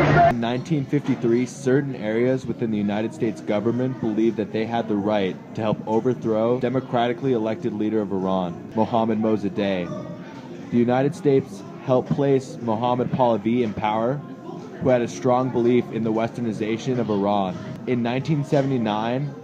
In 1953, certain areas within the United States government believed that they had the right to help overthrow democratically elected leader of Iran, Mohammad Mossadegh. The United States helped place Mohammad Pahlavi in power, who had a strong belief in the westernization of Iran. In 1979,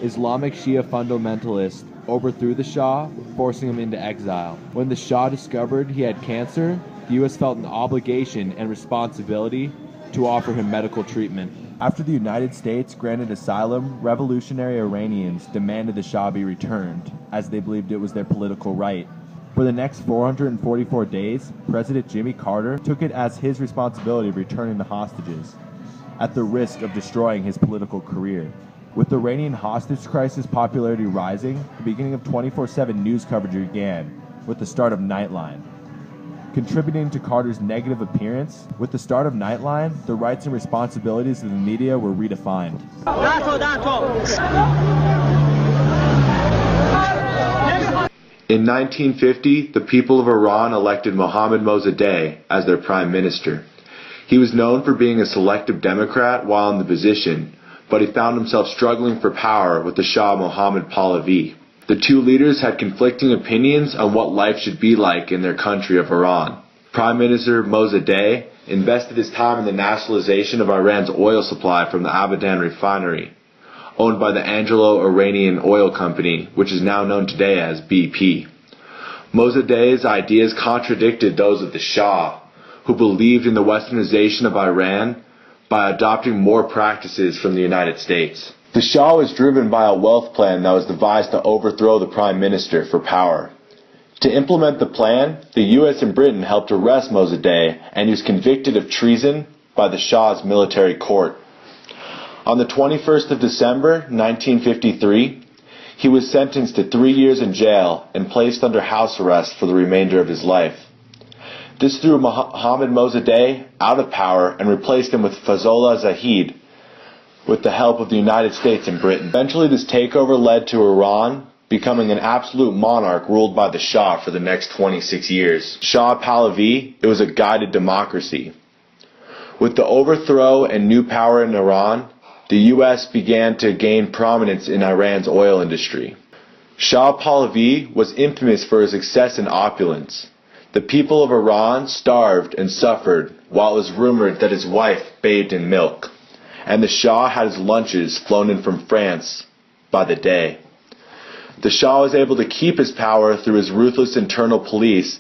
Islamic Shia fundamentalists overthrew the Shah, forcing him into exile. When the Shah discovered he had cancer, the U.S. felt an obligation and responsibility to offer him medical treatment. After the United States granted asylum, revolutionary Iranians demanded the Shah be returned, as they believed it was their political right. For the next 444 days, President Jimmy Carter took it as his responsibility returning the hostages, at the risk of destroying his political career. With the Iranian Hostage Crisis popularity rising, the beginning of 24/7 news coverage began, with the start of Nightline. Contributing to Carter's negative appearance, with the start of Nightline, the rights and responsibilities of the media were redefined. In 1950, the people of Iran elected Mohammad Mossadegh as their prime minister. He was known for being a selective Democrat while in the position, but he found himself struggling for power with the Shah Mohammad Pahlavi. The two leaders had conflicting opinions on what life should be like in their country of Iran. Prime Minister Mossadegh invested his time in the nationalization of Iran's oil supply from the Abadan refinery, owned by the Anglo-Iranian Oil Company, which is now known today as BP. Mossadegh's ideas contradicted those of the Shah, who believed in the westernization of Iran by adopting more practices from the United States. The Shah was driven by a wealth plan that was devised to overthrow the prime minister for power. To implement the plan, the U.S. and Britain helped arrest Mossadegh, and he was convicted of treason by the Shah's military court. On the 21st of December, 1953, he was sentenced to 3 years in jail and placed under house arrest for the remainder of his life. This threw Mohammad Mossadegh out of power and replaced him with Fazollah Zahid, with the help of the United States and Britain. Eventually, this takeover led to Iran becoming an absolute monarch ruled by the Shah for the next 26 years. Shah Pahlavi, it was a guided democracy. With the overthrow and new power in Iran, the U.S. began to gain prominence in Iran's oil industry. Shah Pahlavi was infamous for his excess and opulence. The people of Iran starved and suffered while it was rumored that his wife bathed in milk, and the Shah had his lunches flown in from France by the day. The Shah was able to keep his power through his ruthless internal police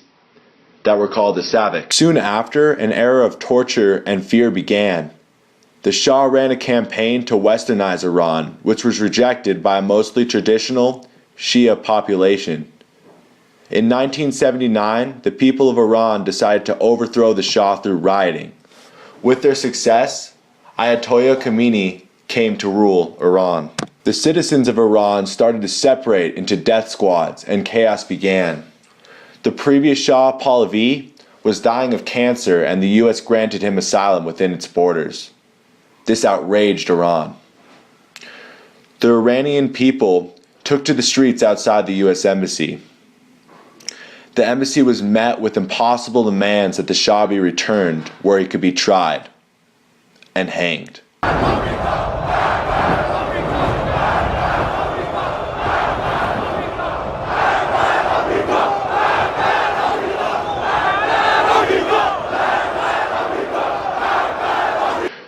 that were called the Savaks. Soon after, an era of torture and fear began. The Shah ran a campaign to westernize Iran, which was rejected by a mostly traditional Shia population. In 1979, the people of Iran decided to overthrow the Shah through rioting. With their success, Ayatollah Khomeini came to rule Iran. The citizens of Iran started to separate into death squads, and chaos began. The previous Shah Pahlavi was dying of cancer, and the U.S. granted him asylum within its borders. This outraged Iran. The Iranian people took to the streets outside the U.S. Embassy. The embassy was met with impossible demands that the Shah be returned, where he could be tried and hanged.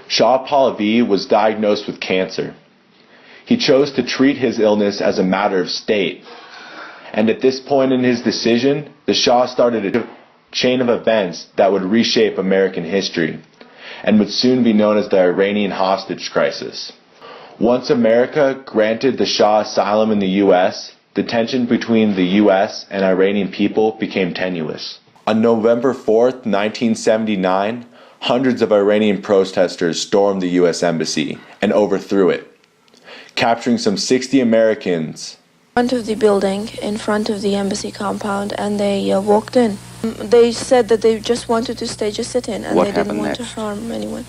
Shah Pahlavi was diagnosed with cancer. He chose to treat his illness as a matter of state. And at this point in his decision, the Shah started a chain of events that would reshape American history and would soon be known as the Iranian Hostage Crisis. Once America granted the Shah asylum in the U.S., the tension between the U.S. and Iranian people became tenuous. On November 4th, 1979, hundreds of Iranian protesters stormed the U.S. Embassy and overthrew it, capturing some 60 Americans. In front of the building, in front of the embassy compound, and they walked in. They said that they just wanted to stay, just sit in, and they didn't want to harm anyone.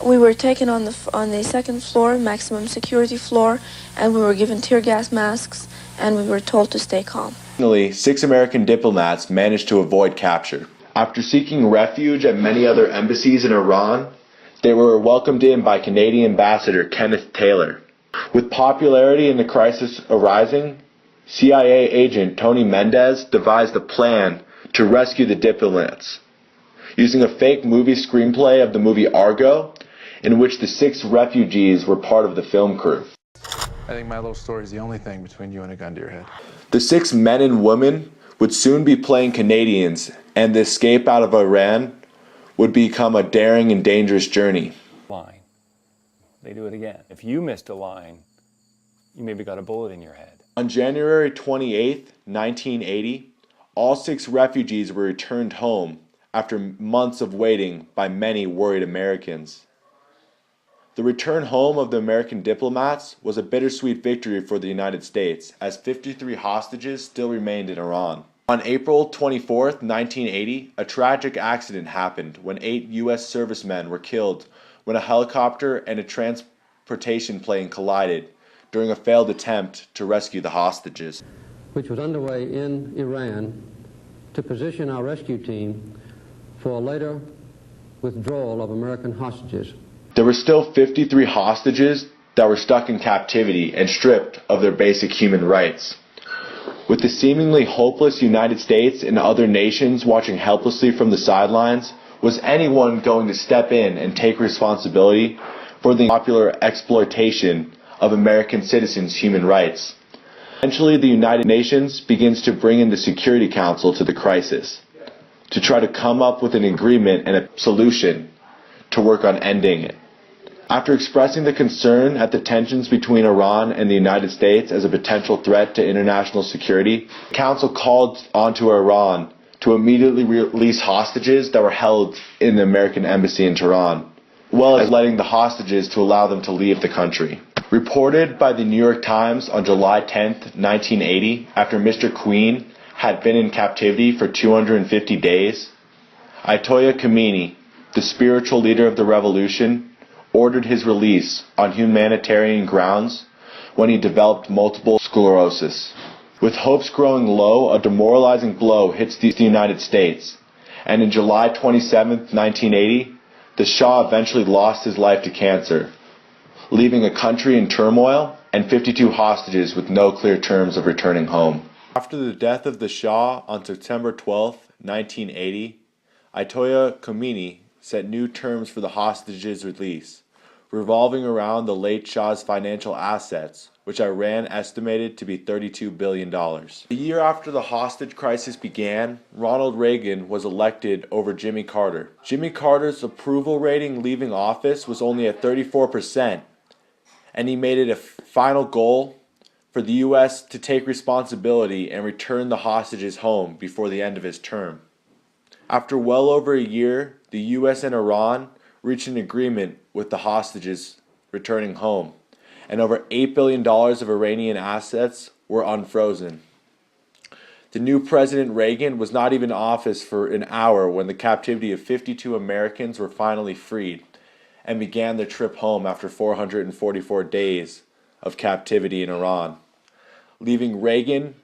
We were taken on the second floor, maximum security floor, and we were given tear gas masks, and we were told to stay calm. Finally, 6 American diplomats managed to avoid capture. After seeking refuge at many other embassies in Iran, They were welcomed in by Canadian Ambassador Kenneth Taylor. With popularity in the crisis arising, CIA agent Tony Mendez devised a plan to rescue the diplomats, using a fake movie screenplay of the movie Argo, in which the 6 refugees were part of the film crew. I think my little story is the only thing between you and a gun to your head. The 6 men and women would soon be playing Canadians, and the escape out of Iran would become a daring and dangerous journey. Line. They do it again. If you missed a line, you maybe got a bullet in your head. On January 28, 1980, all 6 refugees were returned home after months of waiting by many worried Americans. The return home of the American diplomats was a bittersweet victory for the United States, as 53 hostages still remained in Iran. On April 24, 1980, a tragic accident happened when 8 U.S. servicemen were killed when a helicopter and a transportation plane collided during a failed attempt to rescue the hostages, which was underway in Iran to position our rescue team for a later withdrawal of American hostages. There were still 53 hostages that were stuck in captivity and stripped of their basic human rights. With the seemingly hopeless United States and other nations watching helplessly from the sidelines, was anyone going to step in and take responsibility for the popular exploitation of American citizens' human rights? Eventually, the United Nations begins to bring in the Security Council to the crisis, to try to come up with an agreement and a solution to work on ending it. After expressing the concern at the tensions between Iran and the United States as a potential threat to international security, the Council called onto Iran to immediately release hostages that were held in the American embassy in Tehran, as well as letting the hostages to allow them to leave the country. Reported by the New York Times on July 10, 1980, after Mr. Queen had been in captivity for 250 days, Ayatollah Khomeini, the spiritual leader of the revolution, ordered his release on humanitarian grounds when he developed multiple sclerosis. With hopes growing low, a demoralizing blow hits the United States, and in July 27, 1980, the Shah eventually lost his life to cancer, leaving a country in turmoil and 52 hostages with no clear terms of returning home. After the death of the Shah on September 12, 1980, Ayatollah Khomeini set new terms for the hostages' release, revolving around the late Shah's financial assets, which Iran estimated to be $32 billion. A year after the hostage crisis began, Ronald Reagan was elected over Jimmy Carter. Jimmy Carter's approval rating leaving office was only at 34%, and he made it a final goal for the U.S. to take responsibility and return the hostages home before the end of his term. After well over a year, the U.S. and Iran reached an agreement with the hostages returning home, and over $8 billion of Iranian assets were unfrozen. The new President Reagan was not even in office for an hour when the captivity of 52 Americans were finally freed and began their trip home after 444 days of captivity in Iran, leaving Reagan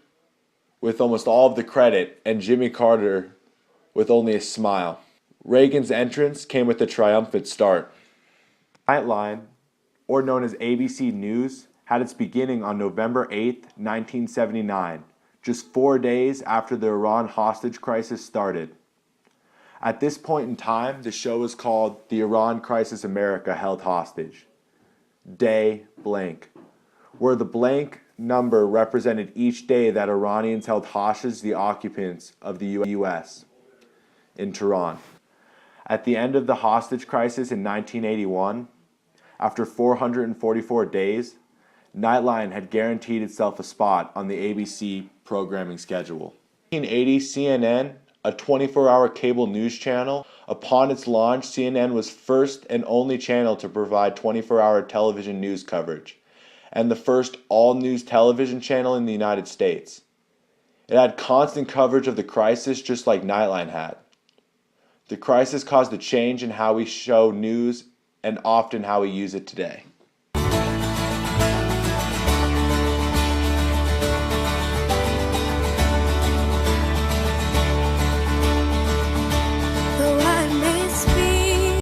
with almost all of the credit and Jimmy Carter with only a smile. Reagan's entrance came with a triumphant start. Nightline, or known as ABC News, had its beginning on November 8, 1979, just 4 days after the Iran hostage crisis started. At this point in time, the show was called The Iran Crisis America Held Hostage. Day blank, where the blank number represented each day that Iranians held hostage the occupants of the U.S. in Tehran. At the end of the hostage crisis in 1981, after 444 days, Nightline had guaranteed itself a spot on the ABC programming schedule. In 1980, CNN, a 24-hour cable news channel, upon its launch, CNN was first and only channel to provide 24-hour television news coverage, and the first all-news television channel in the United States. It had constant coverage of the crisis just like Nightline had. The crisis caused a change in how we show news and often how we use it today.